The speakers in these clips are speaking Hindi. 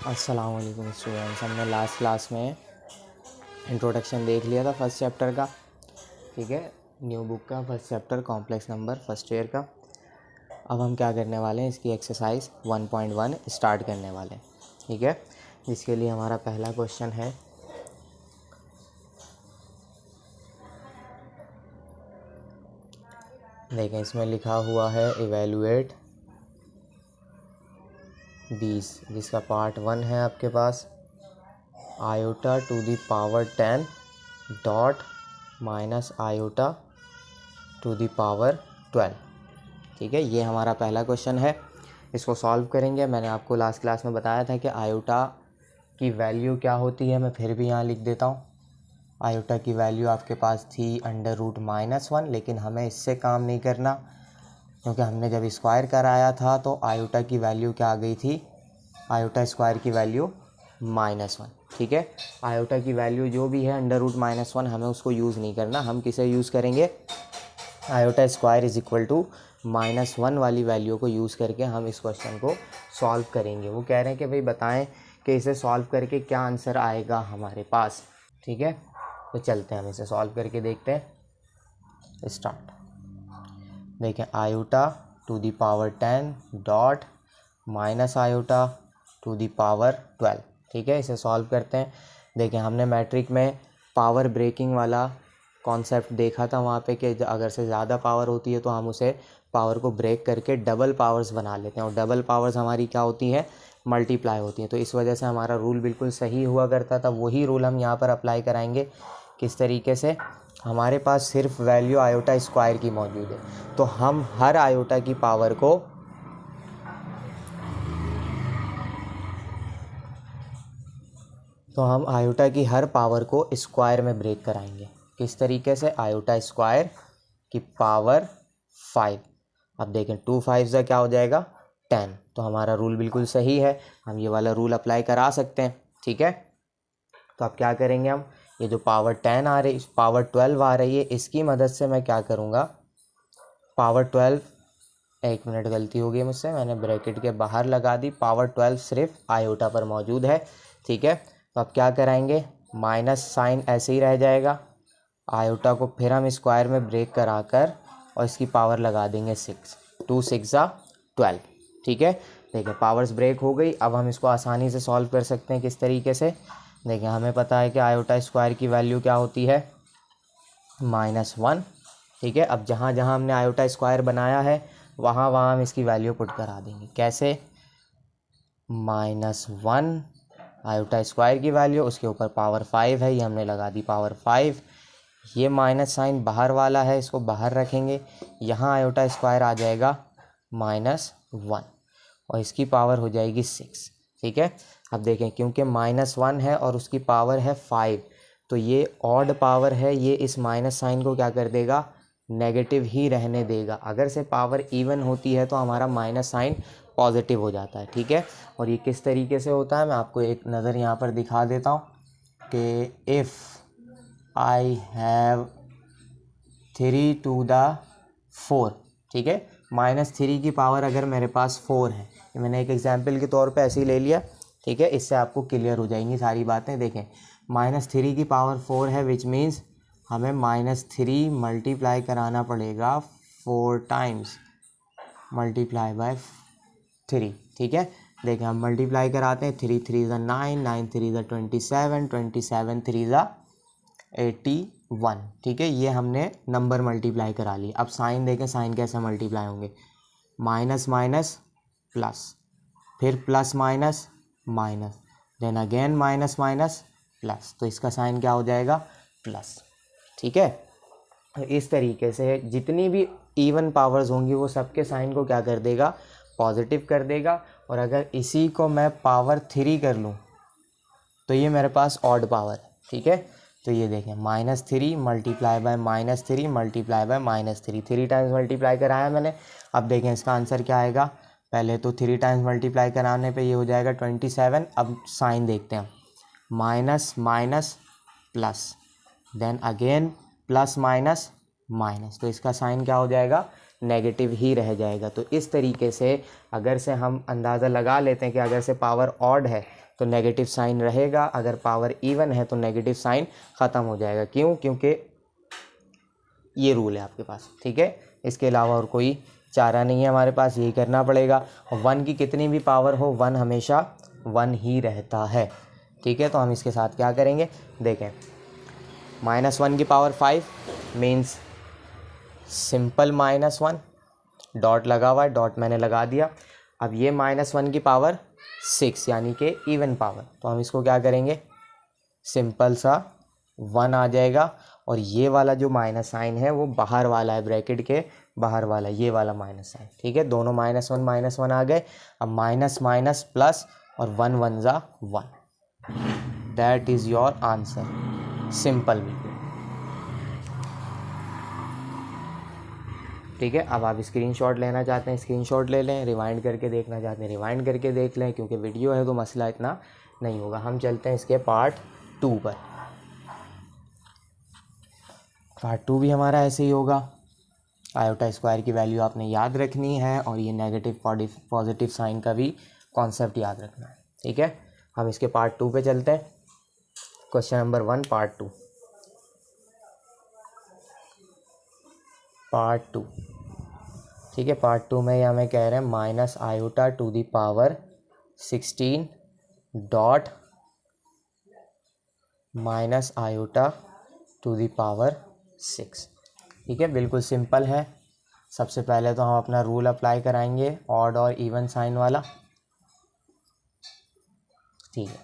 अस्सलाम वालेकुम स्टूडेंट्स। हमने लास्ट क्लास में इंट्रोडक्शन देख लिया था फर्स्ट चैप्टर का, ठीक है, न्यू बुक का first chapter complex number first year का। अब हम क्या करने वाले हैं, इसकी एक्सरसाइज 1.1 स्टार्ट करने वाले हैं, ठीक है, जिसके लिए हमारा पहला क्वेश्चन है, देखें इसमें लिखा हुआ है इवेलुएट 20, जिसका पार्ट 1 है आपके पास iota to the power 10 dot minus iota to the power 12, ठीक है। ये हमारा पहला क्वेश्चन है, इसको सॉल्व करेंगे। मैंने आपको लास्ट क्लास में बताया था कि आयोटा की वैल्यू क्या होती है, मैं फिर भी यहाँ लिख देता हूँ। आयोटा की वैल्यू आपके पास थी √-1, लेकिन हमें इससे काम नहीं करना, क्योंकि हमने जब स्क्वायर कराया था तो आयोटा की वैल्यू क्या आ गई थी, आयोटा स्क्वायर की वैल्यू -1, ठीक है। आयोटा की वैल्यू जो भी है √-1 हमें उसको यूज़ नहीं करना, हम किसे यूज़ करेंगे, iota square is equal to -1 वाली वैल्यू को यूज़ करके हम इस क्वेश्चन को सॉल्व करेंगे। वो कह रहे हैं कि भाई बताएं कि इसे सॉल्व करके क्या आंसर आएगा हमारे पास, ठीक है। तो चलते हैं, हम इसे सॉल्व करके देखते हैं। स्टार्ट। देखें iota to the power 10 dot minus iota to the power 12, ठीक है। इसे सॉल्व करते हैं। देखें हमने मैट्रिक में पावर ब्रेकिंग वाला कॉन्सेप्ट देखा था वहाँ पे कि अगर से ज़्यादा पावर होती है तो हम उसे पावर को ब्रेक करके डबल पावर्स बना लेते हैं, और डबल पावर्स हमारी क्या होती है, मल्टीप्लाई होती हैं। तो इस वजह से हमारा रूल बिल्कुल सही हुआ करता था, वही रूल हम यहाँ पर अप्लाई कराएंगे। किस तरीके से, हमारे पास सिर्फ वैल्यू आयोटा स्क्वायर की मौजूद है, तो हम हर आयोटा की पावर को आयोटा की हर पावर को स्क्वायर में ब्रेक कराएंगे। किस तरीके से, आयोटा स्क्वायर की पावर 5। अब देखें 2 5 से क्या हो जाएगा 10, तो हमारा रूल बिल्कुल सही है, हम ये वाला रूल अप्लाई करा सकते हैं, ठीक है। तो अब क्या करेंगे, हम ये जो पावर 10 आ रही, पावर 12 आ रही है, इसकी मदद से मैं क्या करूँगा, पावर 12, एक मिनट गलती हो गई मुझसे, मैंने ब्रैकेट के बाहर लगा दी, पावर 12 सिर्फ आयोटा पर मौजूद है, ठीक है। तो अब क्या कराएंगे, माइनस साइन ऐसे ही रह जाएगा, आयोटा को फिर हम स्क्वायर में ब्रेक कराकर और इसकी पावर लगा देंगे 6, 2 6 12, ठीक है। देखिए पावर्स ब्रेक हो गई। अब हम इसको आसानी से सॉल्व कर सकते हैं। किस तरीके से, देखिए हमें पता है कि आयोटा स्क्वायर की वैल्यू क्या होती है, -1, ठीक है। अब जहाँ जहाँ हमने आयोटा स्क्वायर बनाया है वहाँ वहाँ हम इसकी वैल्यू पुट करा देंगे। कैसे, -1 आयोटा स्क्वायर की वैल्यू, उसके ऊपर पावर 5 है, ये हमने लगा दी पावर 5, ये माइनस साइन बाहर वाला है, इसको बाहर रखेंगे, यहाँ आयोटा स्क्वायर आ जाएगा -1 और इसकी पावर हो जाएगी 6, ठीक है। अब देखें क्योंकि -1 है और उसकी पावर है 5, तो ये ऑड पावर है, ये इस माइनस साइन को क्या कर देगा, नेगेटिव ही रहने देगा। अगर से पावर इवन होती है तो हमारा माइनस साइन पॉजिटिव हो जाता है, ठीक है। और ये किस तरीके से होता है, मैं आपको एक नज़र यहाँ पर दिखा देता हूँ कि if I have 3 to the 4, ठीक है, -3 की पावर अगर मेरे पास 4 है, ये मैंने एक एग्जांपल के तौर पे ऐसे ही ले लिया, ठीक है, इससे आपको क्लियर हो जाएंगी सारी बातें। देखें -3 की पावर 4 है, विच मीन्स हमें -3 मल्टीप्लाई कराना पड़ेगा 4 टाइम्स, मल्टीप्लाई बाय 3, ठीक है। देखें हम मल्टीप्लाई कराते हैं, 3 3 9, 9 3 27, 27 3 81, ठीक है। ये हमने नंबर मल्टीप्लाई करा लिए। अब साइन देखें, साइन कैसे मल्टीप्लाई होंगे, माइनस माइनस प्लस, फिर plus minus minus, then again minus minus plus, तो इसका साइन क्या हो जाएगा, प्लस, ठीक है। इस तरीके से जितनी भी इवन पावर्स होंगी वो सबके साइन को क्या कर देगा, पॉजिटिव कर देगा। और अगर इसी को मैं पावर 3 कर लूँ तो ये मेरे पास ऑड पावर है, ठीक है। तो ये देखें -3 multiply by -3 multiply by -3, 3 times multiply कराया मैंने। अब देखें इसका आंसर क्या आएगा, पहले तो 3 टाइम्स मल्टीप्लाई कराने पे ये हो जाएगा 27। अब साइन देखते हैं, minus minus plus, then again plus minus minus, तो इसका साइन क्या हो जाएगा, नेगेटिव ही रह जाएगा। तो इस तरीके से अगर से हम अंदाज़ा लगा लेते हैं कि अगर से पावर ऑड है तो नेगेटिव साइन रहेगा, अगर पावर इवन है तो नेगेटिव साइन ख़त्म हो जाएगा। क्यों? क्योंकि ये रूल है आपके पास, ठीक है। इसके अलावा और कोई चारा नहीं है हमारे पास, यही करना पड़ेगा। और 1 की कितनी भी पावर हो 1 हमेशा 1 ही रहता है, ठीक है। तो हम इसके साथ क्या करेंगे, देखें, -1 की पावर 5 मीन्स सिंपल -1, डॉट लगा हुआ है, डॉट मैंने लगा दिया। अब ये -1 की पावर 6 यानी कि इवन पावर, तो हम इसको क्या करेंगे, सिंपल सा 1 आ जाएगा। और ये वाला जो माइनस साइन है वो बाहर वाला है, ब्रैकेट के बाहर वाला, ये वाला माइनस साइन, ठीक है। दोनों -1 आ गए। अब माइनस माइनस प्लस और 1 1 जा 1, that is your answer, simple बिल्कुल, ठीक है। अब आप स्क्रीनशॉट लेना चाहते हैं स्क्रीनशॉट ले लें, रिवाइंड करके देखना चाहते हैं रिवाइंड करके देख लें, क्योंकि वीडियो है तो मसला इतना नहीं होगा। हम चलते हैं इसके पार्ट 2 पर। पार्ट 2 भी हमारा ऐसे ही होगा। आयोटा स्क्वायर की वैल्यू आपने याद रखनी है और ये नेगेटिव पॉजिटिव साइन का भी कॉन्सेप्ट याद रखना है, ठीक है। हम इसके पार्ट 2 पे चलते हैं। क्वेश्चन नंबर 1 पार्ट 2, पार्ट 2, ठीक है। पार्ट 2 में हमें कह रहे हैं minus iota to the power 16 dot minus iota to the power 6, ठीक है। बिल्कुल सिंपल है। सबसे पहले तो हम अपना रूल अप्लाई कराएंगे ऑड और इवन साइन वाला, ठीक है,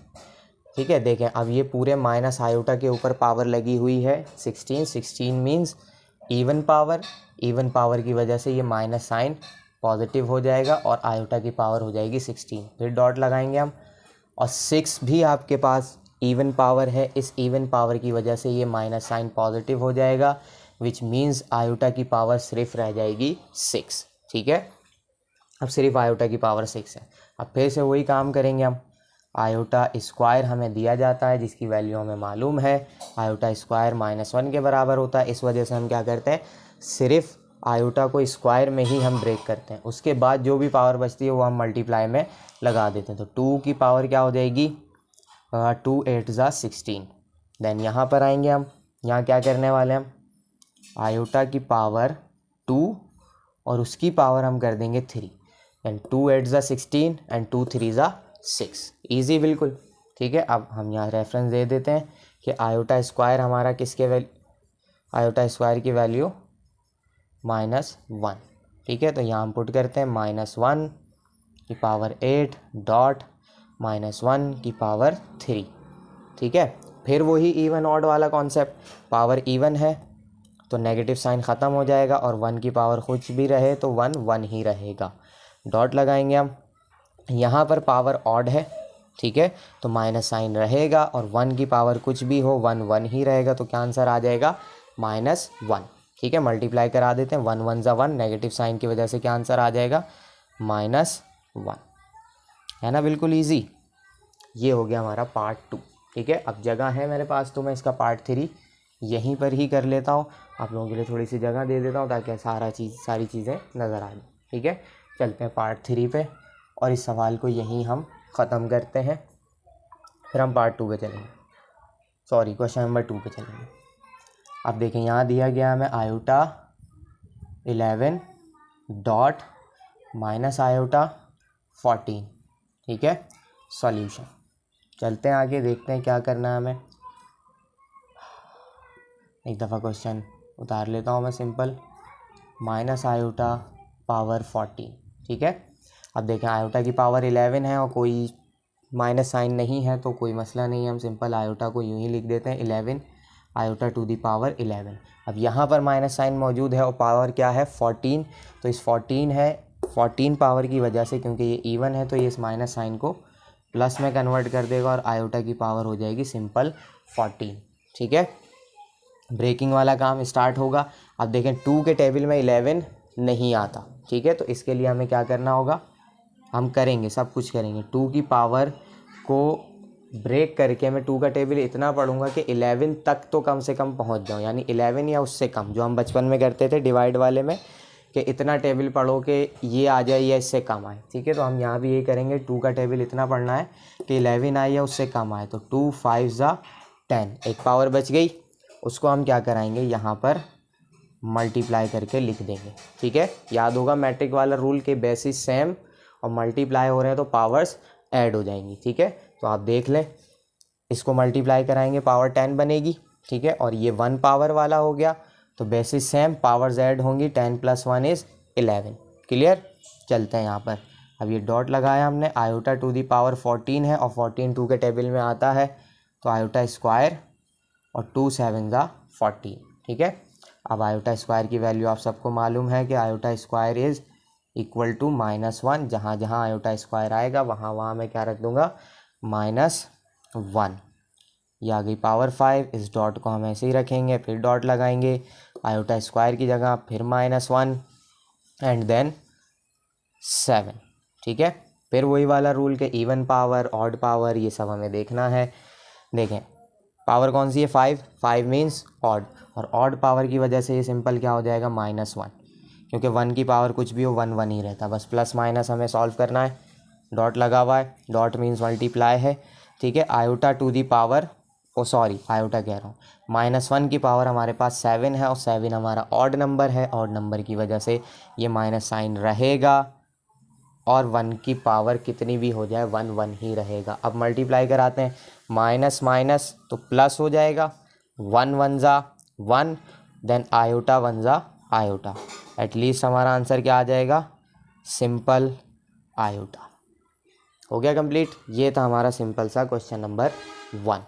ठीक है। देखें, अब ये पूरे माइनस आयोटा के ऊपर पावर लगी हुई है 16 मीन्स इवन पावर की वजह से ये माइनस साइन पॉजिटिव हो जाएगा और आयोटा की पावर हो जाएगी 16, फिर डॉट लगाएंगे हम। और 6 भी आपके पास इवन पावर है, इस इवन पावर की वजह से ये माइनस साइन पॉजिटिव हो जाएगा, विच मीन्स आयोटा की पावर सिर्फ रह जाएगी 6, ठीक है। अब सिर्फ आयोटा की पावर 6 है। अब फिर से वही काम करेंगे हम। आयोटा स्क्वायर हमें दिया जाता है जिसकी वैल्यू हमें मालूम है, आयोटा स्क्वायर -1 के बराबर होता है। इस वजह से हम क्या करते हैं, सिर्फ आयोटा को स्क्वायर में ही हम ब्रेक करते हैं, उसके बाद जो भी पावर बचती है वो हम मल्टीप्लाई में लगा देते हैं। तो 2 की पावर क्या हो जाएगी, 2 8 जा 16। देन यहाँ पर आएंगे हम, यहाँ क्या करने वाले हैं हम, आयोटा की पावर 2 और उसकी पावर हम कर देंगे 3, एंड 2 8 जा 16 एंड 2 3 जा 6, ईजी बिल्कुल, ठीक है। अब हम यहाँ रेफरेंस दे देते हैं कि आयोटा स्क्वायर हमारा आयोटा स्क्वायर की वैल्यू -1, ठीक है। तो यहाँ हम पुट करते हैं -1 की पावर 8 डॉट -1 की पावर 3, ठीक है। फिर वही इवन ऑड वाला कॉन्सेप्ट, पावर इवन है तो नेगेटिव साइन ख़त्म हो जाएगा और 1 की पावर कुछ भी रहे तो 1 1 ही रहेगा, डॉट लगाएंगे हम। यहाँ पर पावर ऑड है, ठीक है, तो माइनस साइन रहेगा और 1 की पावर कुछ भी हो 1 1 ही रहेगा, तो क्या आंसर आ जाएगा -1, ठीक है। मल्टीप्लाई करा देते हैं, 1 1 जा 1, नेगेटिव साइन की वजह से क्या आंसर आ जाएगा -1, है ना, बिल्कुल ईजी। ये हो गया हमारा पार्ट 2, ठीक है। अब जगह है मेरे पास तो मैं इसका पार्ट 3 यहीं पर ही कर लेता हूँ, आप लोगों के लिए थोड़ी सी जगह दे देता हूँ ताकि सारी चीज़ें नज़र आ जाए, ठीक है। चलते हैं पार्ट 3 पे और इस सवाल को यहीं हम ख़त्म करते हैं, फिर हम पार्ट 2 पे चलेंगे, सॉरी क्वेश्चन नंबर 2 पे चलेंगे। अब देखें, यहाँ दिया गया हमें आयोटा 11 डॉट माइनस आयोटा 14, ठीक है। सॉल्यूशन, चलते हैं आगे, देखते हैं क्या करना है हमें। एक दफ़ा क्वेश्चन उतार लेता हूँ मैं, सिंपल माइनस आयोटा पावर 14, ठीक है। अब देखें, आयोटा की पावर 11 है और कोई माइनस साइन नहीं है तो कोई मसला नहीं है, हम सिंपल आयोटा को यूँ ही लिख देते हैं 11 आयोटा टू दी पावर 11। अब यहाँ पर माइनस साइन मौजूद है और पावर क्या है 14, तो इस 14 पावर की वजह से, क्योंकि ये इवन है तो ये इस माइनस साइन को प्लस में कन्वर्ट कर देगा और आयोटा की पावर हो जाएगी सिंपल 14, ठीक है। ब्रेकिंग वाला काम स्टार्ट होगा। अब देखें 2 के टेबल में 11 नहीं आता, ठीक है, तो इसके लिए हमें क्या करना होगा, हम करेंगे, सब कुछ करेंगे। 2 की पावर को ब्रेक करके मैं 2 का टेबल इतना पढ़ूंगा कि 11 तक तो कम से कम पहुंच जाऊं, यानी 11 या उससे कम, जो हम बचपन में करते थे डिवाइड वाले में कि इतना टेबल पढ़ो कि ये आ जाए या इससे कम आए, ठीक है। तो हम यहाँ भी ये करेंगे, 2 का टेबल इतना पढ़ना है कि 11 आए या उससे कम आए। तो 2 5 ज़ा 10, एक पावर बच गई, उसको हम क्या कराएंगे यहाँ पर मल्टीप्लाई करके लिख देंगे, ठीक है। याद होगा मैट्रिक वाला रूल के बेसिस सेम और मल्टीप्लाई हो रहे हैं तो पावर्स ऐड हो जाएंगी, ठीक है। तो आप देख लें, इसको मल्टीप्लाई कराएंगे पावर 10 बनेगी, ठीक है। और ये 1 पावर वाला हो गया तो बेसिस सेम, पावर्स ऐड होंगी, 10 + 1 = 11। क्लियर। चलते हैं यहाँ पर, अब ये डॉट लगाया हमने, आयोटा टू दी पावर 14 है और 14 2 के टेबल में आता है, तो आयोटा स्क्वायर और 2 7 ज़ा 14, ठीक है। अब आयोटा स्क्वायर की वैल्यू आप सबको मालूम है कि iota square is equal to -1। जहाँ जहाँ आयोटा स्क्वायर आएगा वहाँ वहाँ मैं क्या रख दूँगा, -1। ये आ गई पावर 5, इस डॉट को हम ऐसे ही रखेंगे, फिर डॉट लगाएंगे, आयोटा स्क्वायर की जगह फिर -1 एंड देन 7, ठीक है। फिर वही वाला रूल के इवन पावर, ऑड पावर, ये सब हमें देखना है। देखें पावर कौन सी है, 5 मीन्स ऑड, और ऑड पावर की वजह से ये सिंपल क्या हो जाएगा, -1, क्योंकि 1 की पावर कुछ भी हो 1 1 ही रहता, बस प्लस माइनस हमें सॉल्व करना है। डॉट लगा हुआ है, डॉट मीन्स मल्टीप्लाई है, ठीक है। Iota to the power, oh sorry iota कह रहा हूँ, -1 की पावर हमारे पास 7 है और 7 हमारा ऑड नंबर है, ऑड नंबर की वजह से ये माइनस साइन रहेगा, और 1 की पावर कितनी भी हो जाए 1 1 ही रहेगा। अब मल्टीप्लाई कराते हैं, माइनस माइनस तो प्लस हो जाएगा, 1 1 ज़ा 1, देन आयोटा 1 ज़ा आयोटा, एटलीस्ट हमारा आंसर क्या आ जाएगा, सिंपल आयोटा। हो गया कंप्लीट। ये था हमारा सिंपल सा क्वेश्चन नंबर 1।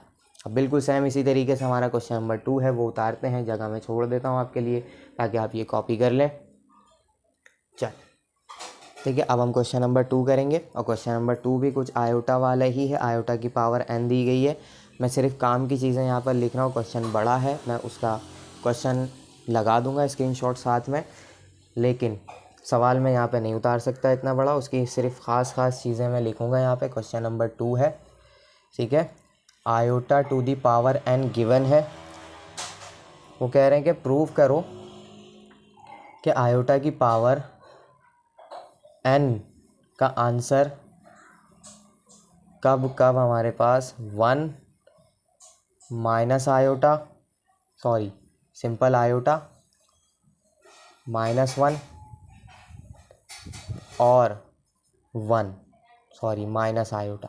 अब बिल्कुल सेम इसी तरीके से हमारा क्वेश्चन नंबर 2 है, वो उतारते हैं, जगह मैं छोड़ देता हूँ आपके लिए ताकि आप ये कॉपी कर लें। चल ठीक है, अब हम क्वेश्चन नंबर 2 करेंगे, और क्वेश्चन नंबर 2 भी कुछ आयोटा वाला ही है, आयोटा की पावर n दी गई है। मैं सिर्फ काम की चीज़ें यहाँ पर लिख रहा हूँ, क्वेश्चन बड़ा है, मैं उसका क्वेश्चन लगा दूँगा स्क्रीनशॉट साथ में, लेकिन सवाल मैं यहाँ पे नहीं उतार सकता इतना बड़ा, उसकी सिर्फ ख़ास चीज़ें मैं लिखूँगा यहाँ पे। क्वेश्चन नंबर 2 है, ठीक है। Iota to the power n given है, वो कह रहे हैं कि प्रूव करो कि आयोटा की पावर n का आंसर कब कब हमारे पास 1 minus iota, sorry simple iota, -1 और 1, सॉरी माइनस आयोटा,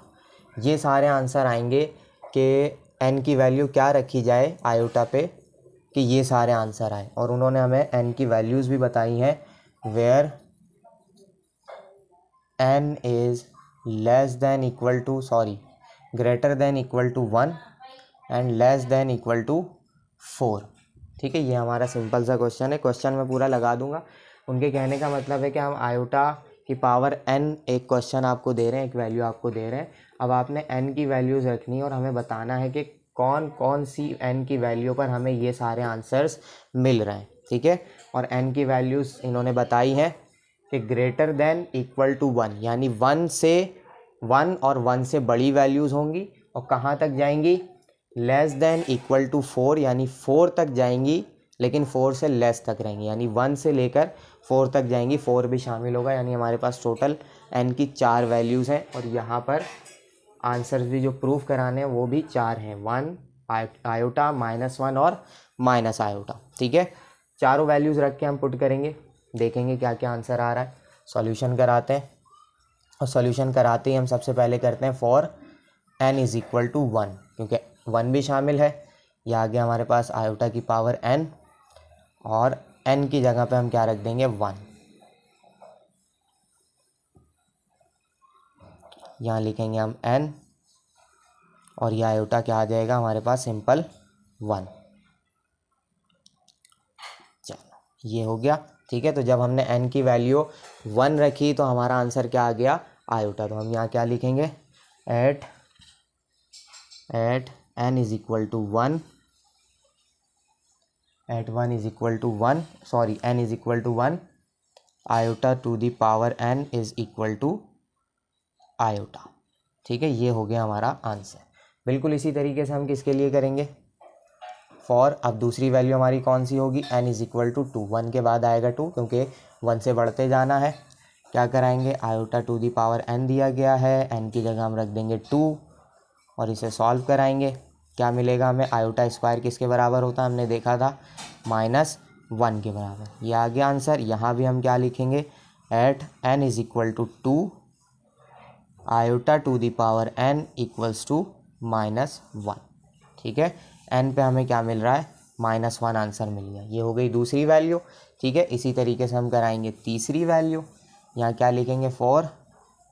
ये सारे आंसर आएंगे कि n की वैल्यू क्या रखी जाए आयोटा पे कि ये सारे आंसर आए। और उन्होंने हमें n की वैल्यूज़ भी बताई हैं, where n is less than equal to, sorry greater than equal to 1 and less than equal to 4, ठीक है। ये हमारा सिंपल सा क्वेश्चन है, क्वेश्चन मैं पूरा लगा दूंगा। उनके कहने का मतलब है कि हम आयोटा की पावर n एक क्वेश्चन आपको दे रहे हैं, एक वैल्यू आपको दे रहे हैं, अब आपने n की वैल्यूज़ रखनी है और हमें बताना है कि कौन कौन सी n की वैल्यू पर हमें ये सारे आंसर्स मिल रहे हैं, ठीक है। और n की वैल्यूज़ इन्होंने बताई हैं कि ग्रेटर देन इक्वल टू 1, यानी 1 और 1 से बड़ी वैल्यूज़ होंगी, और कहाँ तक जाएंगी, लेस देन इक्वल टू 4, यानी 4 तक जाएंगी, लेकिन 4 से लेस तक रहेंगी, यानी 1 से लेकर 4 तक जाएंगी, 4 भी शामिल होगा, यानी हमारे पास टोटल n की 4 वैल्यूज़ हैं। और यहाँ पर आंसर्स भी जो प्रूफ कराने हैं वो भी 4 हैं, 1 आयोटा, -1 और माइनस आयोटा, ठीक है। चारों वैल्यूज़ रख के हम पुट करेंगे, देखेंगे क्या क्या आंसर आ रहा है। सॉल्यूशन कराते हैं, और सॉल्यूशन कराते ही हम सबसे पहले करते हैं for n is equal to 1, क्योंकि 1 भी शामिल है। ये आ गया हमारे पास आयोटा की पावर n, और n की जगह पे हम क्या रख देंगे, 1। यहाँ लिखेंगे हम n, और यह आयोटा क्या आ जाएगा हमारे पास, सिंपल 1। चलो ये हो गया, ठीक है। तो जब हमने n की वैल्यू 1 रखी तो हमारा आंसर क्या आ गया, आयोटा। तो हम यहाँ क्या लिखेंगे, at n is equal to 1, at 1 is equal to 1, sorry n is equal to 1, iota to the power n is equal to iota, ठीक है। ये हो गया हमारा आंसर। बिल्कुल इसी तरीके से हम किसके लिए करेंगे, फॉर, अब दूसरी वैल्यू हमारी कौन सी होगी, n इज़ इक्वल टू 2, 1 के बाद आएगा 2 क्योंकि 1 से बढ़ते जाना है। क्या कराएंगे, iota to the power n दिया गया है, n की जगह हम रख देंगे 2 और इसे सॉल्व कराएंगे। क्या मिलेगा हमें, आयोटा स्क्वायर किसके बराबर होता है, हमने देखा था -1 के बराबर। ये आ गया आंसर। यहाँ भी हम क्या लिखेंगे, at n is equal to 2 iota to the power n equals to -1। ठीक है, n पे हमें क्या मिल रहा है, -1 आंसर मिल गया। ये हो गई दूसरी वैल्यू। ठीक है, इसी तरीके से हम कराएंगे तीसरी वैल्यू। यहाँ क्या लिखेंगे, for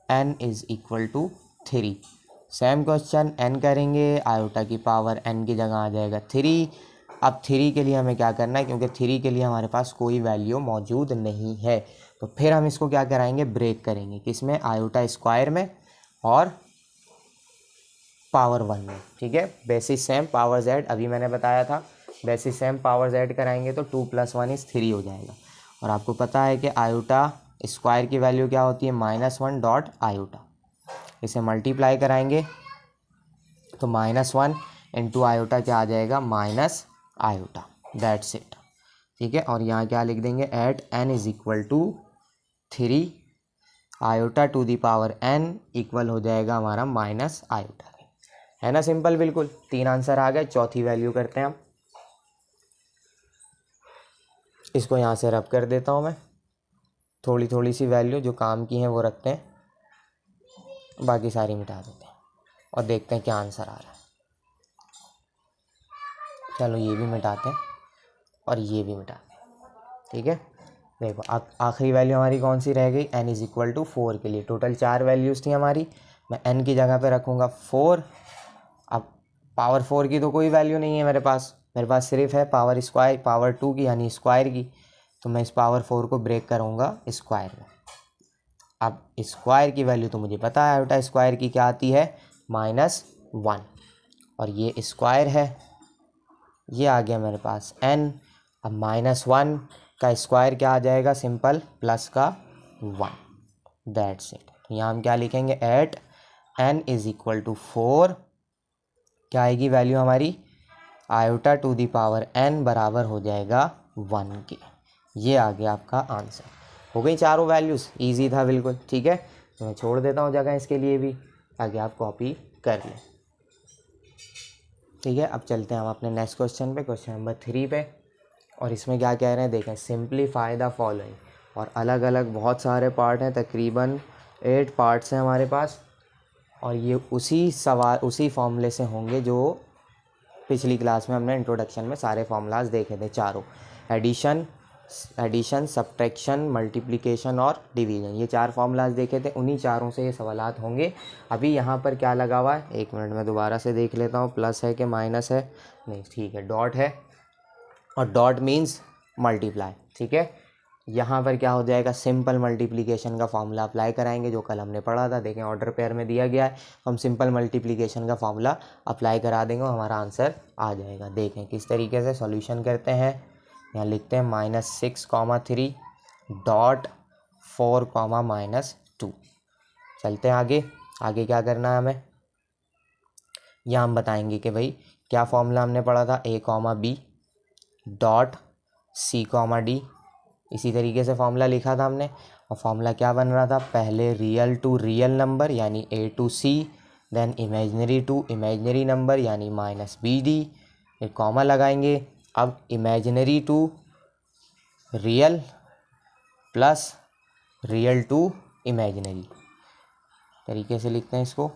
n is equal to 3। Same question, n करेंगे, आयोटा की पावर n की जगह आ जाएगा 3। अब 3 के लिए हमें क्या करना है, क्योंकि 3 के लिए हमारे पास कोई वैल्यू मौजूद नहीं है, तो फिर हम इसको क्या कराएंगे, ब्रेक करेंगे, किसमें, आयोटा स्क्वायर में और पावर 1 में। ठीक है, बेसिस सेम पावर z, अभी मैंने बताया था बेसिस सेम पावर z कराएंगे तो 2 + 1 = 3 हो जाएगा। और आपको पता है कि आयोटा स्क्वायर की वैल्यू क्या होती है, -1 डॉट आयोटा। इसे मल्टीप्लाई कराएंगे तो -1 इंटू आयोटा क्या आ जाएगा, माइनस आयोटा, दैट्स इट। ठीक है, और यहाँ क्या लिख देंगे, at n is equal to 3 iota to the power n equal हो जाएगा हमारा माइनस आयोटा। है ना सिंपल, बिल्कुल। 3 आंसर आ गए। चौथी वैल्यू करते हैं हम, इसको यहाँ से रब कर देता हूँ मैं। थोड़ी थोड़ी सी वैल्यू जो काम की हैं वो रखते हैं, बाकी सारी मिटा देते हैं और देखते हैं क्या आंसर आ रहा है। चलो ये भी मिटाते हैं और ये भी मिटाते हैं। ठीक है, देखो अब आखिरी वैल्यू हमारी कौन सी रह गई, n इज़ इक्वल टू 4 के लिए। टोटल 4 वैल्यूज़ थी हमारी, मैं n की जगह पे रखूँगा 4। अब पावर 4 की तो कोई वैल्यू नहीं है मेरे पास सिर्फ है पावर स्क्वायर, पावर 2 की यानी स्क्वायर की। तो मैं इस पावर 4 को ब्रेक करूँगा स्क्वायर में। अब स्क्वायर की वैल्यू तो मुझे पता है, आयोटा स्क्वायर की क्या आती है, -1, और ये स्क्वायर है, ये आ गया मेरे पास n। अब -1 का स्क्वायर क्या आ जाएगा, सिंपल प्लस का 1, दैट्स इट। यहाँ हम क्या लिखेंगे, at n is equal to 4, क्या आएगी वैल्यू हमारी, iota to the power n बराबर हो जाएगा 1 के। ये आ गया आपका आंसर। हो गई चारों वैल्यूज़, इजी था बिल्कुल। ठीक है, तो मैं छोड़ देता हूँ जगह इसके लिए भी, ताकि आप कॉपी कर लें। ठीक है, अब चलते हैं हम अपने नेक्स्ट क्वेश्चन पे, क्वेश्चन नंबर 3 पे। और इसमें क्या कह रहे हैं, देखें, सिंप्लीफाई द फॉलोइंग। और अलग अलग बहुत सारे पार्ट हैं, तकरीबन 8 पार्ट्स हैं हमारे पास, और ये उसी फॉर्मूले से होंगे जो पिछली क्लास में हमने इंट्रोडक्शन में सारे फार्मूलाज देखे थे चारों, एडिशन, सब्ट्रैक्शन, मल्टीप्लिकेशन और डिवीज़न। ये 4 फार्मूलाज देखे थे, उन्हीं चारों से ये सवालात होंगे। अभी यहाँ पर क्या लगा हुआ है, एक मिनट में दोबारा से देख लेता हूँ, प्लस है कि माइनस है, नहीं ठीक है, डॉट है, और डॉट मीन्स मल्टीप्लाई। ठीक है, यहाँ पर क्या हो जाएगा, सिंपल मल्टीप्लिकेशन का फार्मूला अप्लाई कराएंगे, जो कल हमने पढ़ा था। देखें ऑर्डर पेयर में दिया गया है, हम सिंपल मल्टीप्लिकेशन का फार्मूला अप्लाई करा देंगे और हमारा आंसर आ जाएगा। देखें किस तरीके से सॉल्यूशन करते हैं। यहाँ लिखते हैं -6, 3 डॉट 4, -2। चलते हैं आगे क्या करना है हमें। यहाँ हम बताएंगे कि भाई क्या फॉर्मूला हमने पढ़ा था, a, b dot c, d। इसी तरीके से फॉर्मूला लिखा था हमने, और फॉर्मूला क्या बन रहा था, पहले रियल टू रियल नंबर यानी a to c, then imaginary to imaginary number यानी -bd, फिर कॉमा लगाएंगे। अब imaginary to real plus real to imaginary तरीके से लिखते हैं इसको,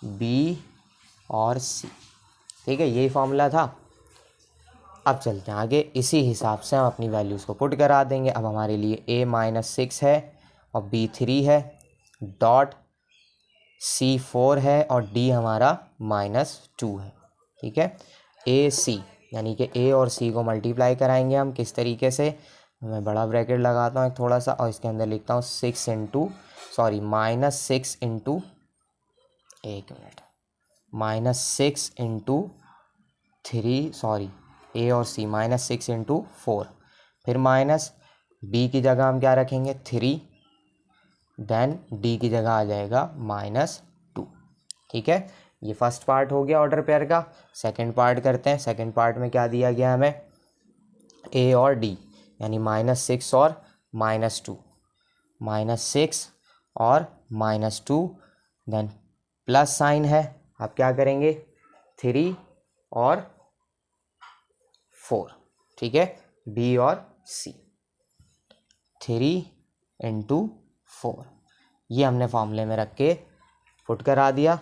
b और c। ठीक है, यही फॉर्मूला था। अब चलते हैं आगे, इसी हिसाब से हम अपनी वैल्यूज़ को पुट करा देंगे। अब हमारे लिए a -6 है और b 3 है, डॉट c 4 है और d हमारा -2 है। ठीक है, a c यानी कि a और c को मल्टीप्लाई कराएंगे हम किस तरीके से, मैं बड़ा ब्रैकेट लगाता हूँ एक थोड़ा सा, और इसके अंदर लिखता हूँ -6 इंटू 3 a और c -6 इंटू 4, फिर माइनस b की जगह हम क्या रखेंगे 3, देन d की जगह आ जाएगा -2। ठीक है, ये फर्स्ट पार्ट हो गया ऑर्डर पेयर का। सेकंड पार्ट करते हैं। सेकंड पार्ट में क्या दिया गया हमें, ए और डी, यानी -6 और -2, -6 और -2, देन प्लस साइन है। आप क्या करेंगे, 3 और 4, ठीक है, बी और सी, 3 × 4, ये हमने फॉर्मूले में रख के पुट करा दिया।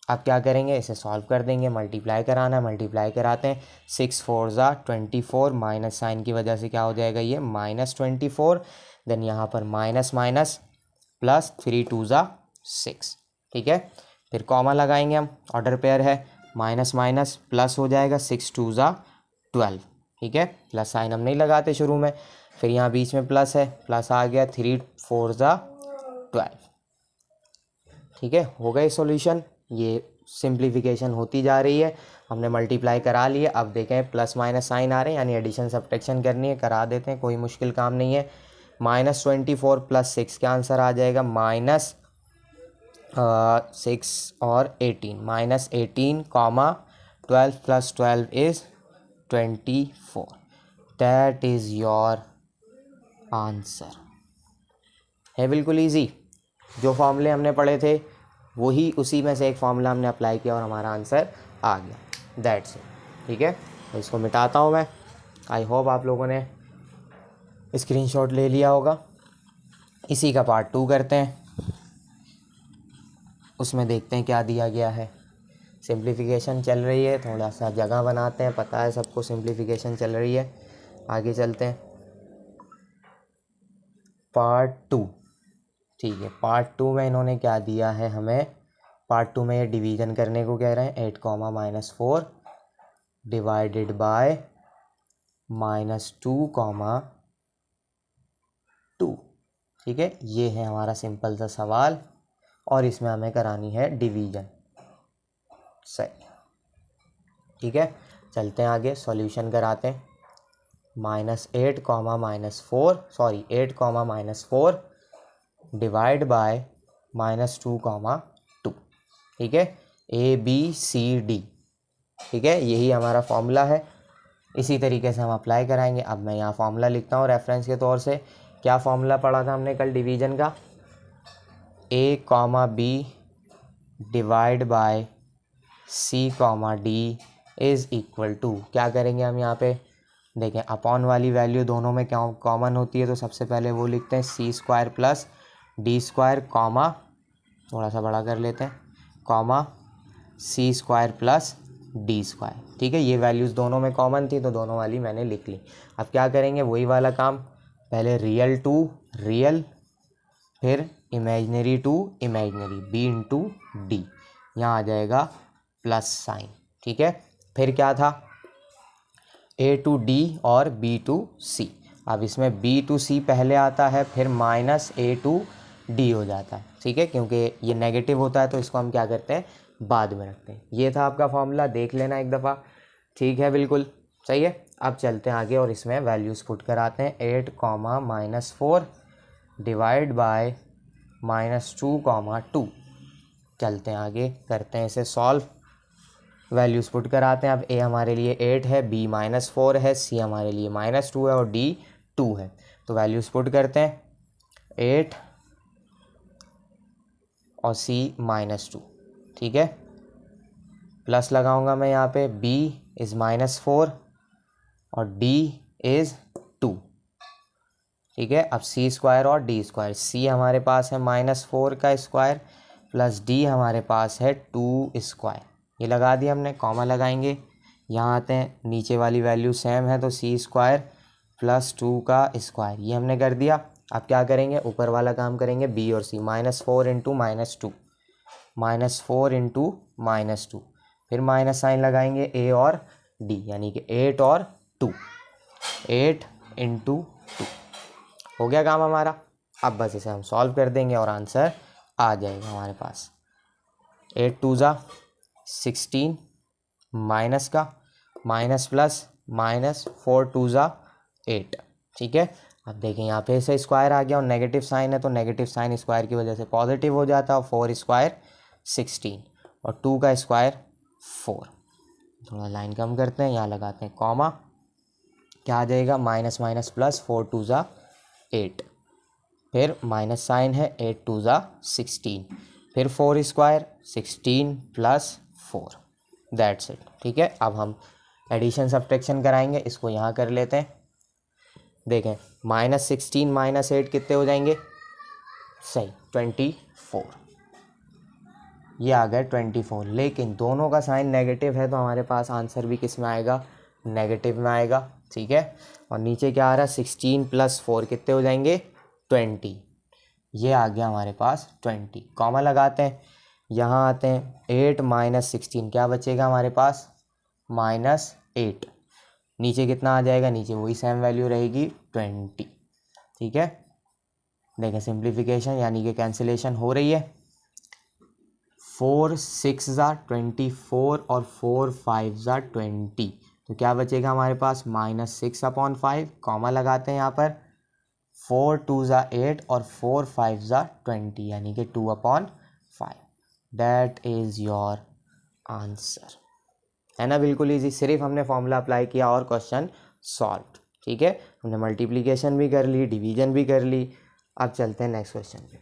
अब क्या करेंगे, इसे सॉल्व कर देंगे, मल्टीप्लाई कराना है, मल्टीप्लाई कराते हैं। 6 4 ज़ा 24, माइनस साइन की वजह से क्या हो जाएगा, ये -24, देन यहाँ पर माइनस माइनस प्लस 3 2 ज़ा 6, ठीक है। फिर कॉमा लगाएंगे हम, ऑर्डर पेयर है, माइनस माइनस प्लस हो जाएगा, 6 2 ज़ा 12, ठीक है। प्लस साइन हम नहीं लगाते शुरू में, फिर यहाँ बीच में प्लस है, प्लस आ गया, 3 4 ज़ा 12, ठीक है। हो गए सॉल्यूशन। ये सिंप्लीफिकेशन होती जा रही है, हमने मल्टीप्लाई करा लिए। अब देखें प्लस माइनस साइन आ रहे हैं, यानी एडिशन सब्ट्रैक्शन करनी है, करा देते हैं, कोई मुश्किल काम नहीं है। -24 + 6 क्या आंसर आ जाएगा, -6 और 18, -18, 12 + 12 = 24, दैट इज़ योर आंसर। है बिल्कुल ईजी। जो फॉर्मूले हमने पढ़े थे वही, उसी में से एक फार्मूला हमने अप्लाई किया और हमारा आंसर आ गया, दैट्स इट, ठीक है। तो इसको मिटाता हूँ मैं। आई होप आप लोगों ने स्क्रीनशॉट ले लिया होगा। इसी का पार्ट 2 करते हैं, उसमें देखते हैं क्या दिया गया है। सिंप्लीफिकेशन चल रही है, थोड़ा सा जगह बनाते हैं, पता है सबको सिंप्लीफिकेशन चल रही है। आगे चलते हैं, पार्ट 2, ठीक है। पार्ट 2 में इन्होंने क्या दिया है हमें, पार्ट 2 में ये डिवीज़न करने को कह रहे हैं। 8, -4 डिवाइडेड बाय -2, -2, ठीक है। ये है हमारा सिंपल सा सवाल और इसमें हमें करानी है डिवीज़न, सही, ठीक है। चलते हैं आगे, सॉल्यूशन कराते हैं। -8, -4 डिवाइड बाय -2, -2, ठीक है। ABCD, ठीक है, यही हमारा फॉर्मूला है। इसी तरीके से हम अप्लाई कराएंगे। अब मैं यहाँ फॉर्मूला लिखता हूँ रेफरेंस के तौर से। क्या फॉर्मूला पढ़ा था हमने कल डिवीज़न का, A, B divide by C, D is equal to, क्या करेंगे हम यहाँ पे, देखें अपॉन वाली वैल्यू दोनों में क्या कॉमन होती है, तो सबसे पहले वो लिखते हैं C² + D², कॉमा, थोड़ा सा बड़ा कर लेते हैं, कॉमा C² + D², ठीक है। ये वैल्यूज़ दोनों में कॉमन थी तो दोनों वाली मैंने लिख ली। अब क्या करेंगे, वही वाला काम, पहले रियल टू रियल, फिर imaginary to imaginary, B × D, यहाँ आ जाएगा प्लस साइन, ठीक है। फिर क्या था, A to D और B to C। अब इसमें B to C पहले आता है, फिर -A to D हो जाता है, ठीक है, क्योंकि ये नेगेटिव होता है तो इसको हम क्या करते हैं, बाद में रखते हैं। ये था आपका फॉर्मूला, देख लेना एक दफ़ा, ठीक है, बिल्कुल सही है। अब चलते हैं आगे और इसमें वैल्यूज़ पुट कराते हैं। 8, -4 डिवाइड बाय -2, 2, चलते हैं आगे, करते हैं इसे सॉल्व, वैल्यूज़ पुट कराते हैं। अब A हमारे लिए 8 है, B -4 है, C हमारे लिए -2 है और D 2 है। तो वैल्यूज़ पुट करते हैं, 8 और C -2, ठीक है। प्लस लगाऊंगा मैं यहाँ पे, B इज़ -4 और D इज़ 2, ठीक है। अब C² और D², C हमारे पास है -4 का स्क्वायर प्लस D हमारे पास है 2², ये लगा दिया हमने, कॉमा लगाएंगे। यहाँ आते हैं, नीचे वाली वैल्यू सेम है तो C² + 2 का स्क्वायर, ये हमने कर दिया। अब क्या करेंगे, ऊपर वाला काम करेंगे, B और C, -4 × -2, -4 × -2, फिर माइनस साइन लगाएंगे A और D, यानी कि 8 और 2, 8 × 2, हो गया काम हमारा। अब बस इसे हम सॉल्व कर देंगे और आंसर आ जाएगा हमारे पास। 8 2 ज़ा 16, माइनस का माइनस प्लस माइनस, 4 2 ज़ा 8, ठीक है। अब देखें यहाँ पे से स्क्वायर आ गया और नेगेटिव साइन है तो नेगेटिव साइन स्क्वायर की वजह से पॉजिटिव हो जाता है, और 4² 16 और 2 का स्क्वायर 4। थोड़ा लाइन कम करते हैं, यहाँ लगाते हैं कॉमा, क्या आ जाएगा माइनस माइनस प्लस, 4 2 ज़ा 8, फिर माइनस साइन है 8 2 ज़ा 16, फिर 4 स्क्वायर 16 प्लस 4, दैट्स इट। ठीक है, अब हम एडिशन सब्ट्रैक्शन कराएंगे, इसको यहाँ कर लेते हैं। देखें माइनस 16 माइनस 8 कितने हो जाएंगे, सही 24, ये आ गया 24। लेकिन दोनों का साइन नेगेटिव है तो हमारे पास आंसर भी किस में आएगा, नेगेटिव में आएगा। ठीक है, और नीचे क्या आ रहा है 16 प्लस 4 कितने हो जाएंगे 20, ये आ गया हमारे पास 20। कॉमा लगाते हैं, यहाँ आते हैं 8 माइनस 16 क्या बचेगा हमारे पास -8, नीचे कितना आ जाएगा, नीचे वही सेम वैल्यू रहेगी 20। ठीक है, देखें सिंप्लीफिकेशन यानी कि कैंसिलेशन हो रही है। 4 6 ज़ा 24 और 4 5 ज़ा 20, तो क्या बचेगा हमारे पास -6/5, कॉमा लगाते हैं यहाँ पर, 4 2 ज़ा 8 और 4 5 ज़ा 20 यानी कि 2/5। दैट इज़ योर आंसर, है ना, बिल्कुल इजी। सिर्फ हमने फॉर्मूला अप्लाई किया और क्वेश्चन सॉल्व। ठीक है, हमने मल्टीप्लिकेशन भी कर ली, डिवीजन भी कर ली। अब चलते हैं नेक्स्ट क्वेश्चन पे।